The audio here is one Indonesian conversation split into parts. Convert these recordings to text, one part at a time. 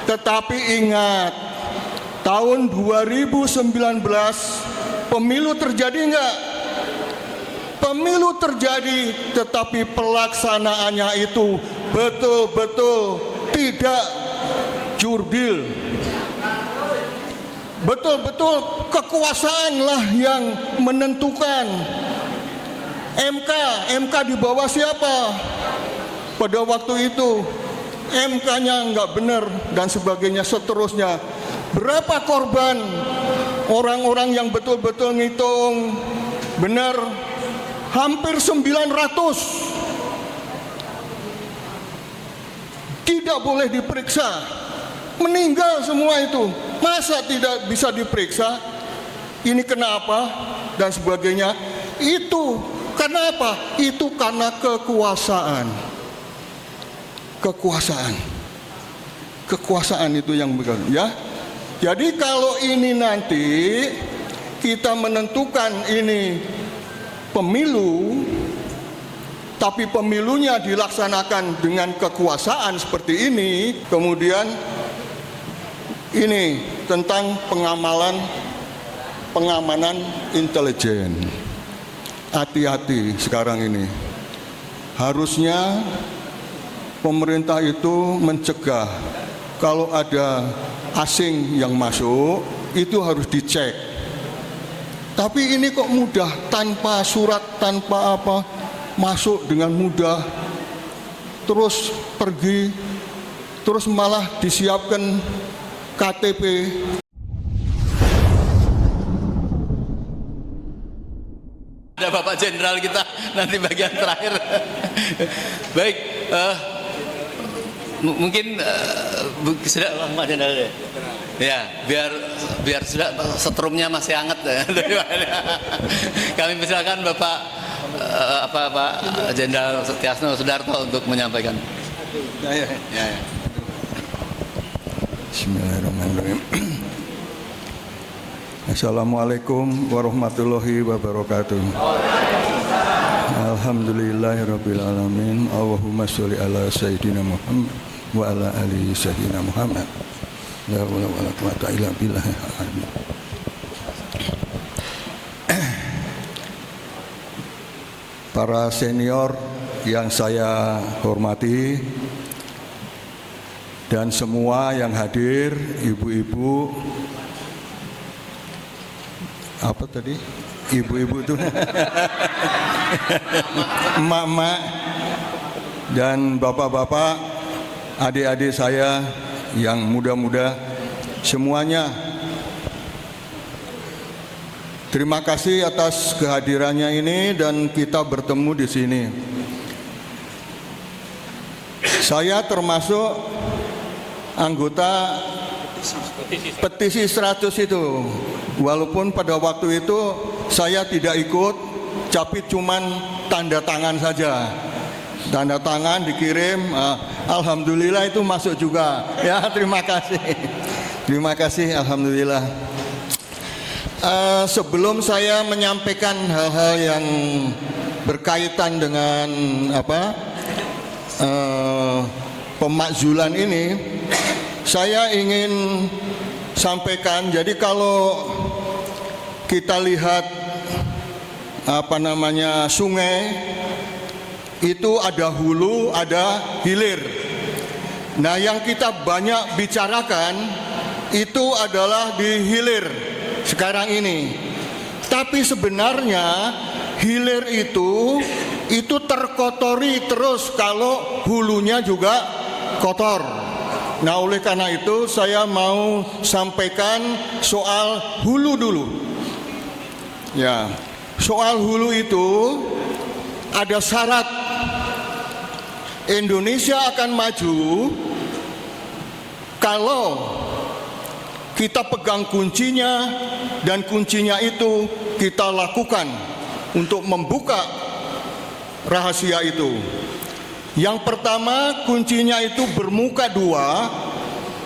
Tetapi ingat, tahun 2019 pemilu terjadi enggak? Pemilu terjadi, tetapi pelaksanaannya itu betul-betul tidak jurdil. Betul-betul kekuasaanlah yang menentukan. MK di bawah siapa? Pada waktu itu MK-nya nggak benar dan sebagainya seterusnya. Berapa korban orang-orang yang betul-betul ngitung benar? Hampir 900. Tidak boleh diperiksa, meninggal semua itu. Masa tidak bisa diperiksa? Ini kenapa? Dan sebagainya. Itu karena apa? Itu karena kekuasaan. Kekuasaan itu yang begitu, ya. Jadi kalau ini nanti kita menentukan ini pemilu, tapi pemilunya dilaksanakan dengan kekuasaan seperti ini, kemudian ini tentang pengamanan intelijen. Hati-hati sekarang ini. Harusnya pemerintah itu mencegah kalau ada asing yang masuk, itu harus dicek. Tapi ini kok mudah, tanpa surat, tanpa apa, masuk dengan mudah, terus pergi, terus malah disiapkan KTP. Ada Bapak Jenderal kita nanti bagian terakhir. Baik, mungkin sudah Pak Jenderal ya. Ya, biar sudah setrumnya masih hangat ya. Kami persilakan Bapak Pak Jenderal Setiasno Sudarto untuk menyampaikan. Ya. Bismillahirrahmanirrahim. Assalamualaikum warahmatullahi wabarakatuh. Alhamdulillahirabbil alamin. Allahumma sholli ala sayyidina Muhammad wa ala ali sayyidina Muhammad. La haula wala quwwata illa billah. Para senior yang saya hormati dan semua yang hadir, ibu-ibu, apa tadi? Ibu-ibu itu emak-emak dan bapak-bapak, adik-adik saya yang muda-muda, semuanya terima kasih atas kehadirannya ini dan kita bertemu di sini. Saya termasuk anggota petisi 100 itu. Walaupun pada waktu itu saya tidak ikut, tapi cuman tanda tangan saja. Tanda tangan dikirim, alhamdulillah itu masuk juga. Ya, terima kasih. Terima kasih, alhamdulillah. Sebelum saya menyampaikan hal-hal yang berkaitan dengan pemakzulan ini, saya ingin sampaikan. Jadi kalau kita lihat sungai itu ada hulu, ada hilir. Nah, yang kita banyak bicarakan itu adalah di hilir sekarang ini. Tapi sebenarnya hilir itu terkotori terus kalau hulunya juga kotor. Nah, oleh karena itu saya mau sampaikan soal hulu dulu. Ya, soal hulu itu ada syarat. Indonesia akan maju kalau kita pegang kuncinya, dan kuncinya itu kita lakukan untuk membuka rahasia itu. Yang pertama, kuncinya itu bermuka dua,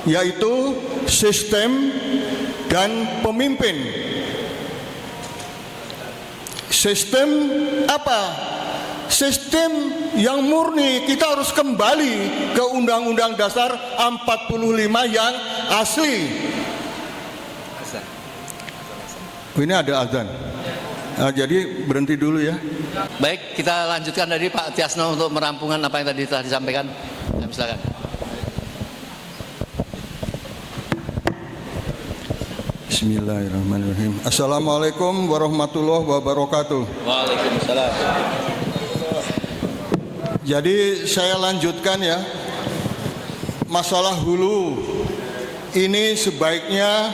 yaitu sistem dan pemimpin. Sistem apa? sistem yang murni, kita harus kembali ke Undang-Undang Dasar 45 yang asli. Ini ada azan. Nah, jadi berhenti dulu ya. Baik, kita lanjutkan dari Pak Tiasno untuk merampungan apa yang tadi telah disampaikan. Silakan. Bismillahirrahmanirrahim. Assalamualaikum warahmatullahi wabarakatuh. Waalaikumsalam. Jadi saya lanjutkan ya. Masalah hulu ini sebaiknya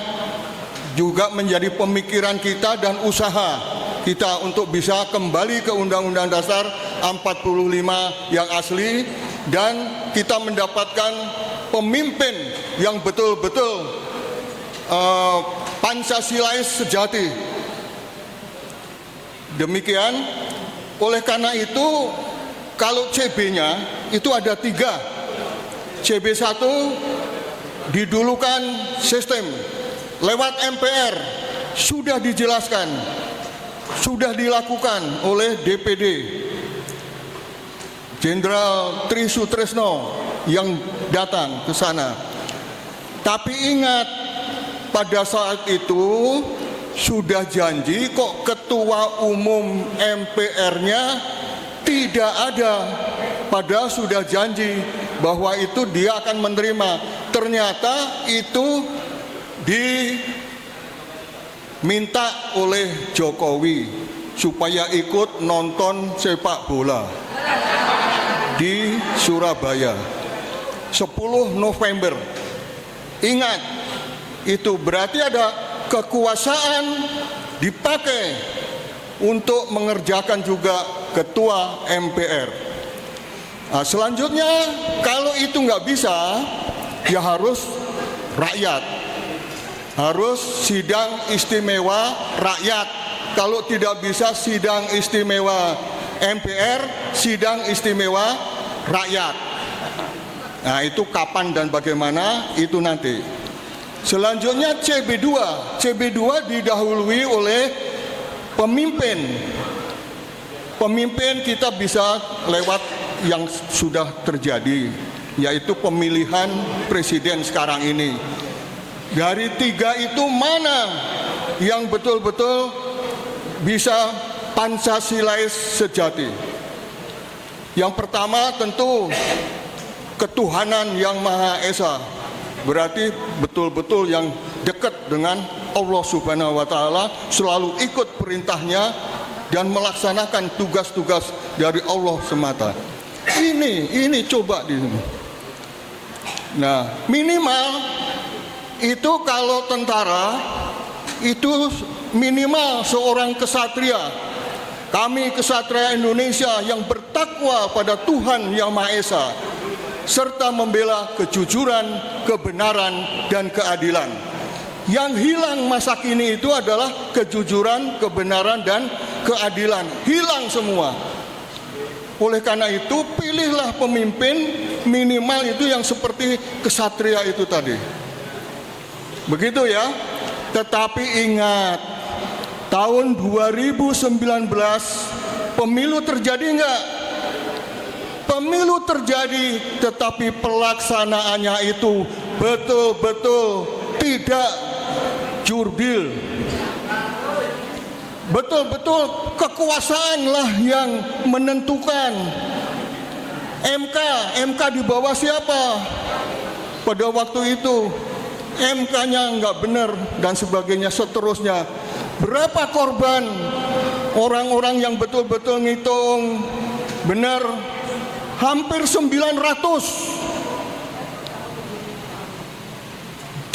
juga menjadi pemikiran kita dan usaha kita untuk bisa kembali ke Undang-Undang Dasar 45 yang asli dan kita mendapatkan pemimpin yang betul-betul Pancasilais sejati. Demikian, oleh karena itu kalau CB-nya itu ada 3. CB1 didulukan sistem lewat MPR, sudah dijelaskan, sudah dilakukan oleh DPD Jenderal Tri Sutresno yang datang ke sana. Tapi ingat, pada saat itu sudah janji kok ketua umum MPR-nya tidak ada. Padahal sudah janji bahwa itu dia akan menerima. Ternyata itu diminta oleh Jokowi supaya ikut nonton sepak bola di Surabaya 10 November. Ingat, itu berarti ada kekuasaan dipakai untuk mengerjakan juga ketua MPR. Nah, selanjutnya kalau itu nggak bisa, ya harus rakyat, harus sidang istimewa rakyat. Kalau tidak bisa sidang istimewa MPR, sidang istimewa rakyat. Nah, itu kapan dan bagaimana itu nanti. Selanjutnya CB2. CB2 didahului oleh pemimpin. Pemimpin kita bisa lewat yang sudah terjadi, yaitu pemilihan presiden sekarang ini. Dari 3 itu mana yang betul-betul bisa Pancasilais sejati? Yang pertama tentu ketuhanan yang Maha Esa. Berarti betul-betul yang dekat dengan Allah Subhanahu wa Ta'ala, selalu ikut perintahnya dan melaksanakan tugas-tugas dari Allah semata. Ini coba di sini. Nah, minimal itu kalau tentara itu minimal seorang kesatria. Kami kesatria Indonesia yang bertakwa pada Tuhan Yang Maha Esa serta membela kejujuran, kebenaran, dan keadilan. Yang hilang masa kini itu adalah kejujuran, kebenaran, dan keadilan. Hilang semua. Oleh karena itu, pilihlah pemimpin minimal itu yang seperti kesatria itu tadi. Begitu ya. Tetapi ingat, tahun 2019 pemilu terjadi enggak? Pemilu terjadi, tetapi pelaksanaannya itu betul-betul tidak jurdil. Betul-betul kekuasaanlah yang menentukan. MK di bawah siapa? Pada waktu itu MK-nya nggak benar dan sebagainya seterusnya. Berapa korban orang-orang yang betul-betul ngitung benar? Hampir 900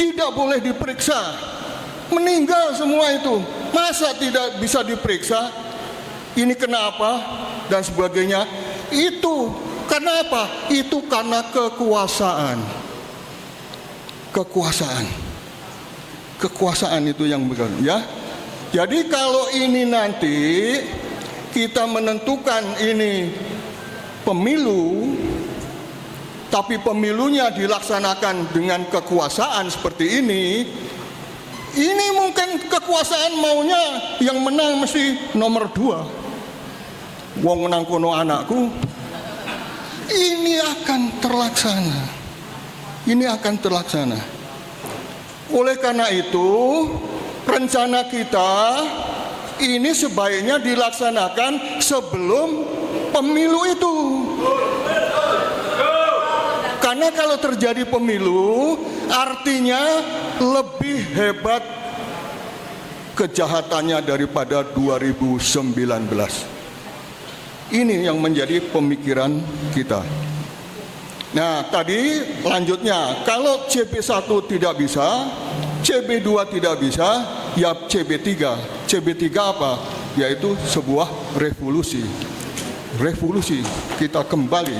tidak boleh diperiksa, meninggal semua itu. Masa tidak bisa diperiksa? Ini kenapa? Dan sebagainya. Itu karena apa? Itu karena kekuasaan. Kekuasaan itu yang betul ya. Jadi kalau ini nanti kita menentukan ini pemilu, tapi pemilunya dilaksanakan dengan kekuasaan seperti ini mungkin kekuasaan maunya yang menang mesti nomor 2. wong nang kono anakku, ini akan terlaksana. Ini akan terlaksana. Oleh karena itu, rencana kita ini sebaiknya dilaksanakan sebelum pemilu itu. Karena kalau terjadi pemilu, artinya lebih hebat kejahatannya daripada 2019. Ini yang menjadi pemikiran kita. Nah, tadi lanjutnya, kalau CB1 tidak bisa, CB2 tidak bisa, ya CB3. CB3 apa? Yaitu sebuah revolusi. Revolusi, kita kembali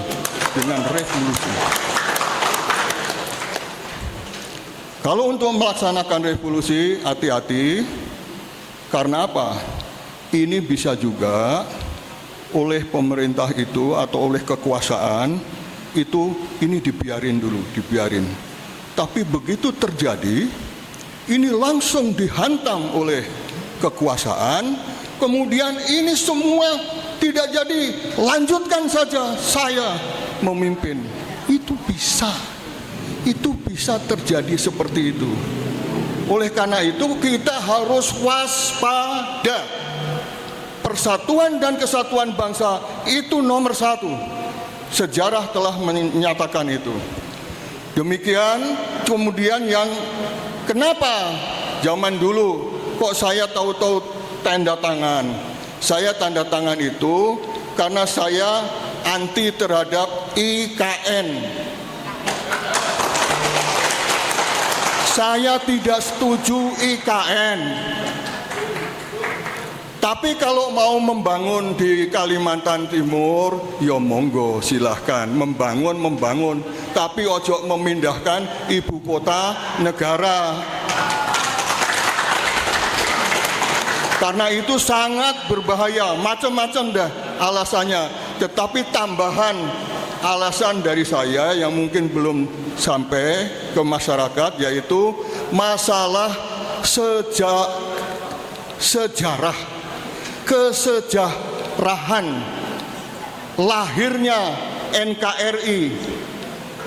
dengan revolusi. Kalau untuk melaksanakan revolusi, hati-hati. Karena apa? Ini bisa juga oleh pemerintah itu atau oleh kekuasaan itu ini dibiarin dulu, dibiarin. Tapi begitu terjadi, ini langsung dihantam oleh kekuasaan, kemudian ini semua tidak jadi, lanjutkan saja saya memimpin. Itu bisa terjadi seperti itu. Oleh karena itu kita harus waspada. Persatuan dan kesatuan bangsa itu nomor satu. Sejarah telah menyatakan itu. Demikian, kemudian yang kenapa zaman dulu kok saya tahu-tahu tanda tangan. Saya tanda tangan itu karena saya anti terhadap IKN. Saya tidak setuju IKN. Tapi kalau mau membangun di Kalimantan Timur, ya monggo silahkan membangun. Tapi ojo memindahkan ibu kota negara. Karena itu sangat berbahaya, macam-macam dah alasannya. Tetapi tambahan alasan dari saya yang mungkin belum sampai ke masyarakat, yaitu masalah sejarah, kesejarahan lahirnya NKRI,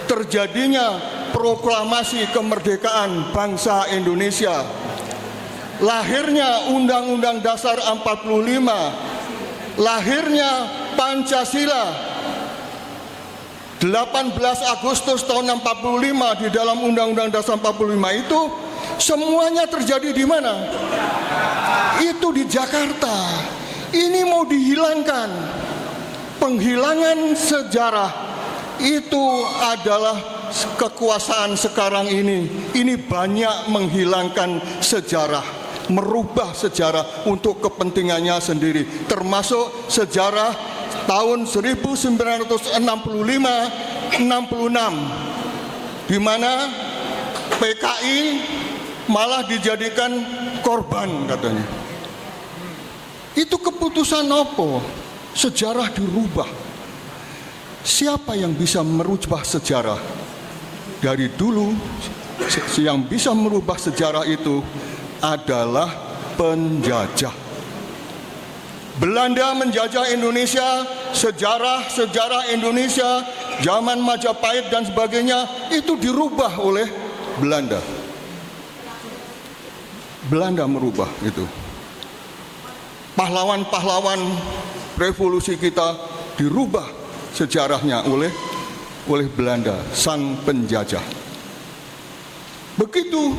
terjadinya proklamasi kemerdekaan bangsa Indonesia, lahirnya Undang-Undang Dasar 45, lahirnya Pancasila. 18 Agustus tahun 45 di dalam Undang-Undang Dasar 45 itu semuanya terjadi di mana? Itu di Jakarta. Ini mau dihilangkan. Penghilangan sejarah itu adalah kekuasaan sekarang ini. Ini banyak menghilangkan sejarah, merubah sejarah untuk kepentingannya sendiri, termasuk sejarah tahun 1965-66 di mana PKI malah dijadikan korban katanya. Itu keputusan apa? Sejarah dirubah. Siapa yang bisa merubah sejarah? Dari dulu yang bisa merubah sejarah itu adalah penjajah. Belanda menjajah Indonesia, sejarah Indonesia, zaman Majapahit dan sebagainya itu dirubah oleh Belanda. Belanda merubah itu. Pahlawan-pahlawan revolusi kita dirubah sejarahnya oleh Belanda, sang penjajah. Begitu.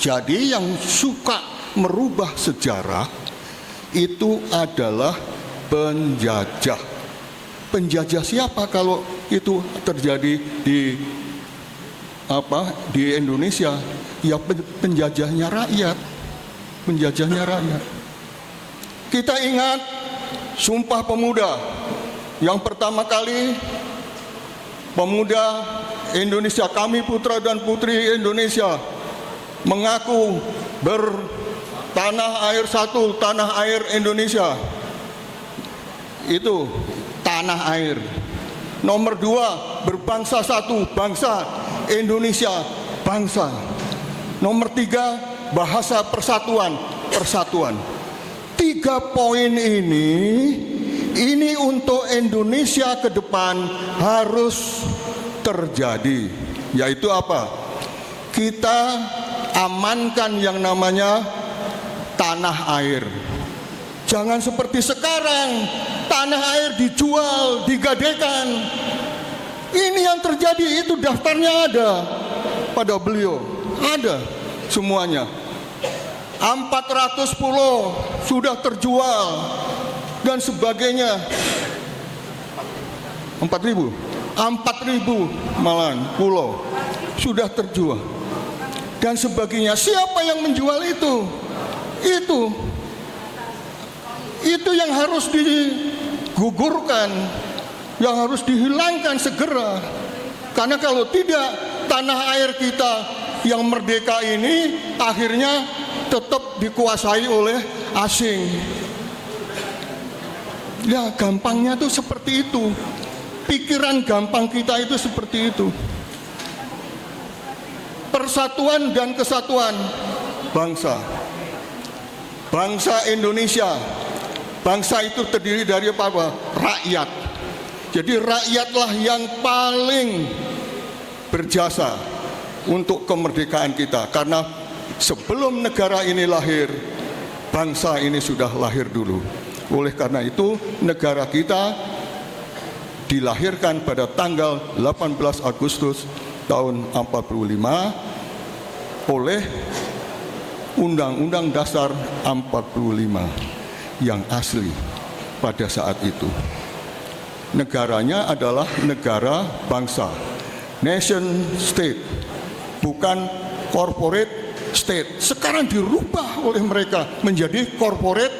Jadi yang suka merubah sejarah itu adalah penjajah. Penjajah siapa kalau itu terjadi di Indonesia? Ya penjajahnya rakyat. Penjajahnya rakyat. Kita ingat Sumpah Pemuda. Yang pertama kali pemuda Indonesia, kami putra dan putri Indonesia mengaku tanah air satu, tanah air Indonesia. Itu tanah air. Nomor 2, berbangsa satu, bangsa Indonesia, bangsa. Nomor 3, bahasa persatuan, persatuan. 3 poin ini ini untuk Indonesia ke depan harus terjadi. Yaitu apa? Kita amankan yang namanya tanah air. Jangan seperti sekarang, tanah air dijual, digadaikan. Ini yang terjadi, itu daftarnya ada pada beliau. Ada semuanya. 400 pulau sudah terjual dan sebagainya. 4.000 malahan pulau sudah terjual dan sebagainya. Siapa yang menjual itu? Itu yang harus digugurkan, yang harus dihilangkan segera. Karena kalau tidak, tanah air kita yang merdeka ini akhirnya tetap dikuasai oleh asing. Ya, gampangnya tuh seperti itu. Pikiran gampang kita itu seperti itu. Persatuan dan kesatuan bangsa. Bangsa Indonesia. Bangsa itu terdiri dari apa? Rakyat. Jadi rakyatlah yang paling berjasa untuk kemerdekaan kita. Karena sebelum negara ini lahir, bangsa ini sudah lahir dulu. Oleh karena itu, negara kita dilahirkan pada tanggal 18 Agustus tahun 45 oleh Undang-Undang Dasar 45 yang asli pada saat itu. Negaranya adalah negara bangsa, nation state, bukan corporate state. Sekarang dirubah oleh mereka menjadi corporate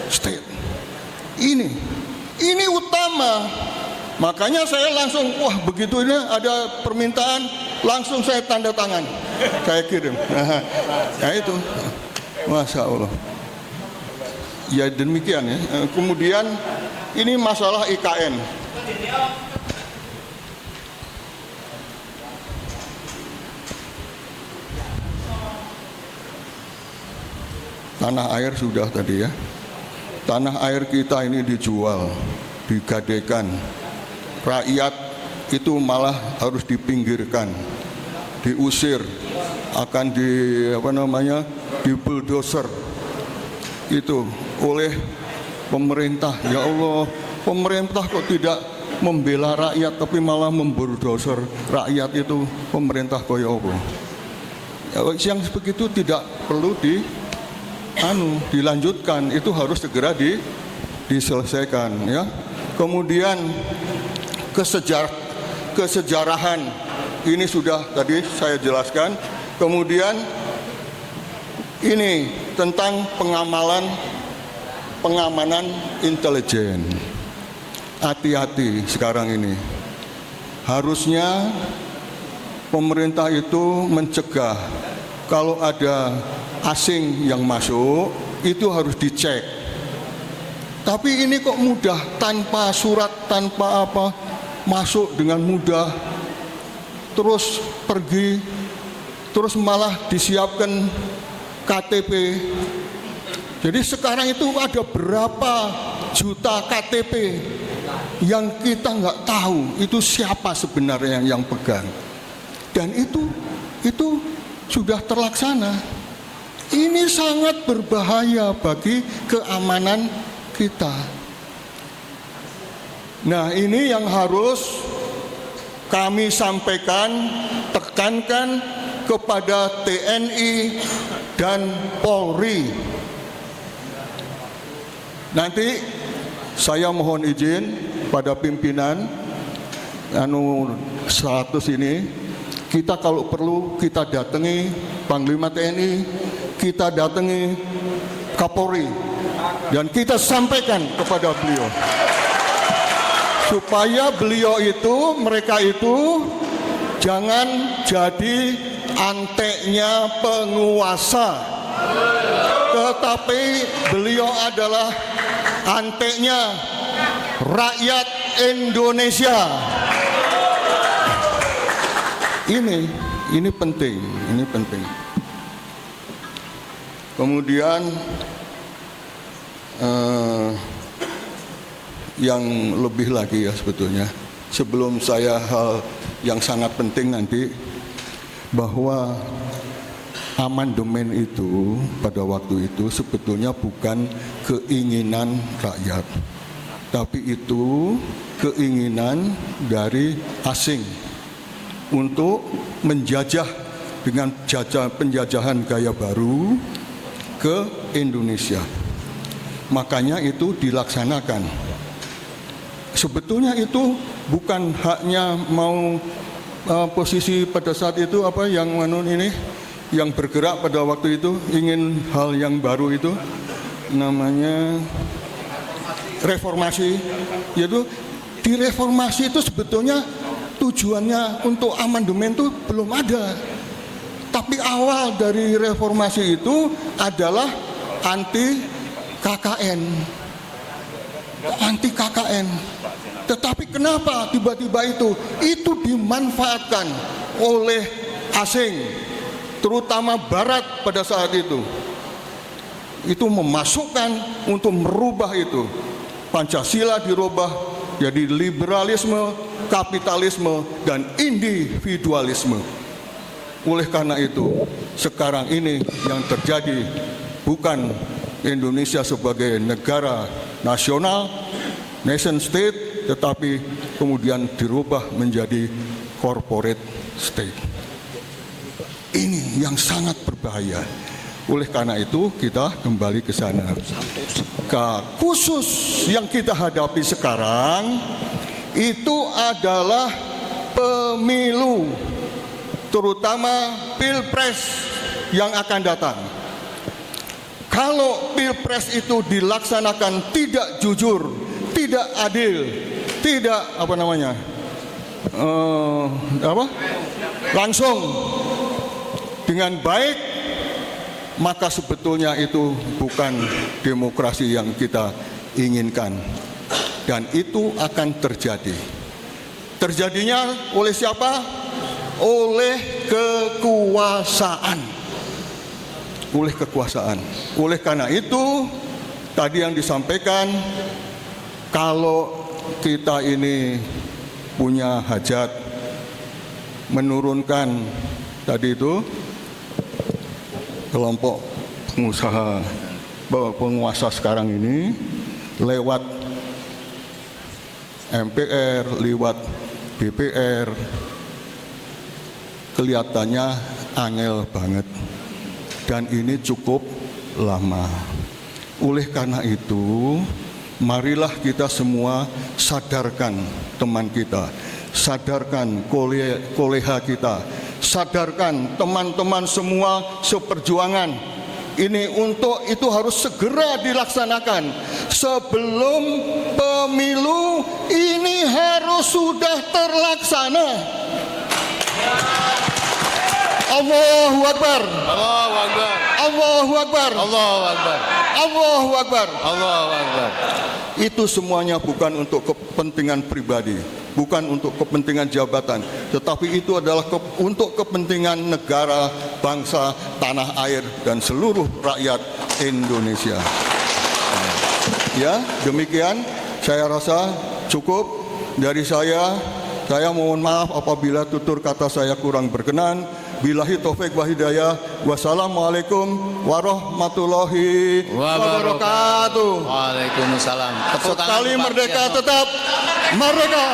state. Ini utama. Makanya saya langsung, wah begitu ini ada permintaan, langsung saya tanda tangan, saya kirim. Nah itu, Masya Allah. Ya demikian ya. Kemudian ini masalah IKN. Tanah air sudah tadi ya. Tanah air kita ini dijual, digadaikan. Rakyat itu malah harus dipinggirkan, diusir, akan di bulldozer itu oleh pemerintah. Ya Allah, pemerintah kok tidak membela rakyat tapi malah membulldozer rakyat itu. Pemerintah kaya apa? Yang begitu tidak perlu dilanjutkan, itu harus segera diselesaikan ya. Kemudian kesejarahan ini sudah tadi saya jelaskan. Kemudian ini tentang pengamanan intelijen. Hati-hati sekarang ini. Harusnya pemerintah itu mencegah kalau ada asing yang masuk itu harus dicek. Tapi ini kok mudah, tanpa surat, tanpa apa, masuk dengan mudah, terus pergi, terus malah disiapkan KTP. Jadi sekarang itu ada berapa juta KTP yang kita nggak tahu itu siapa sebenarnya yang pegang. Dan itu sudah terlaksana. Ini sangat berbahaya bagi keamanan kita. Nah, ini yang harus kami sampaikan, tekankan kepada TNI dan Polri. Nanti saya mohon izin pada pimpinan 100 ini, kita kalau perlu kita datangi Panglima TNI, kita datangi Kapolri, dan kita sampaikan kepada beliau supaya beliau itu, mereka itu jangan jadi anteknya penguasa, tetapi beliau adalah anteknya rakyat Indonesia. Ini penting, ini penting. Kemudian yang lebih lagi ya sebetulnya. Sebelum saya hal yang sangat penting nanti, bahwa amandemen itu pada waktu itu sebetulnya bukan keinginan rakyat, tapi itu keinginan dari asing untuk menjajah dengan penjajahan gaya baru ke Indonesia. Makanya itu dilaksanakan. Sebetulnya itu bukan haknya mau posisi pada saat itu apa yang yang bergerak pada waktu itu ingin hal yang baru itu namanya reformasi. Yaitu di reformasi itu sebetulnya tujuannya untuk amandemen itu belum ada. Tapi awal dari reformasi itu adalah anti KKN. Anti KKN. Tetapi kenapa tiba-tiba itu dimanfaatkan oleh asing, terutama Barat pada saat itu. Itu memasukkan untuk merubah itu. Pancasila dirubah jadi liberalisme, kapitalisme, dan individualisme. Oleh karena itu, sekarang ini yang terjadi bukan Indonesia sebagai negara nasional, nation state, tetapi kemudian dirubah menjadi corporate state. Ini yang sangat berbahaya. Oleh karena itu kita kembali ke sana. Khusus yang kita hadapi sekarang itu adalah pemilu, terutama pilpres yang akan datang. Kalau pilpres itu dilaksanakan tidak jujur, tidak adil, tidak langsung dengan baik, maka sebetulnya itu bukan demokrasi yang kita inginkan, dan itu akan terjadi. Terjadinya oleh siapa? Oleh kekuasaan. Oleh kekuasaan. Oleh karena itu tadi yang disampaikan, kalau kita ini punya hajat menurunkan tadi itu kelompok pengusaha penguasa sekarang ini lewat MPR, lewat DPR, kelihatannya angel banget, dan ini cukup lama. Oleh karena itu, marilah kita semua sadarkan teman kita, sadarkan kolega kita, sadarkan teman-teman semua seperjuangan. Ini untuk itu harus segera dilaksanakan. Sebelum pemilu ini harus sudah terlaksana. Allahu Akbar. Allahu Akbar. Allahu Akbar. Allahu Akbar. Allahu Akbar. Allahu Akbar. Itu semuanya bukan untuk kepentingan pribadi, bukan untuk kepentingan jabatan, tetapi itu adalah untuk kepentingan negara, bangsa, tanah air, dan seluruh rakyat Indonesia. Ya, demikian saya rasa cukup dari saya. Saya mohon maaf apabila tutur kata saya kurang berkenan. Billahi taufik wa hidayah. Wassalamualaikum warahmatullahi wabarakatuh. Waalaikumsalam. Sekali merdeka tetap merdeka.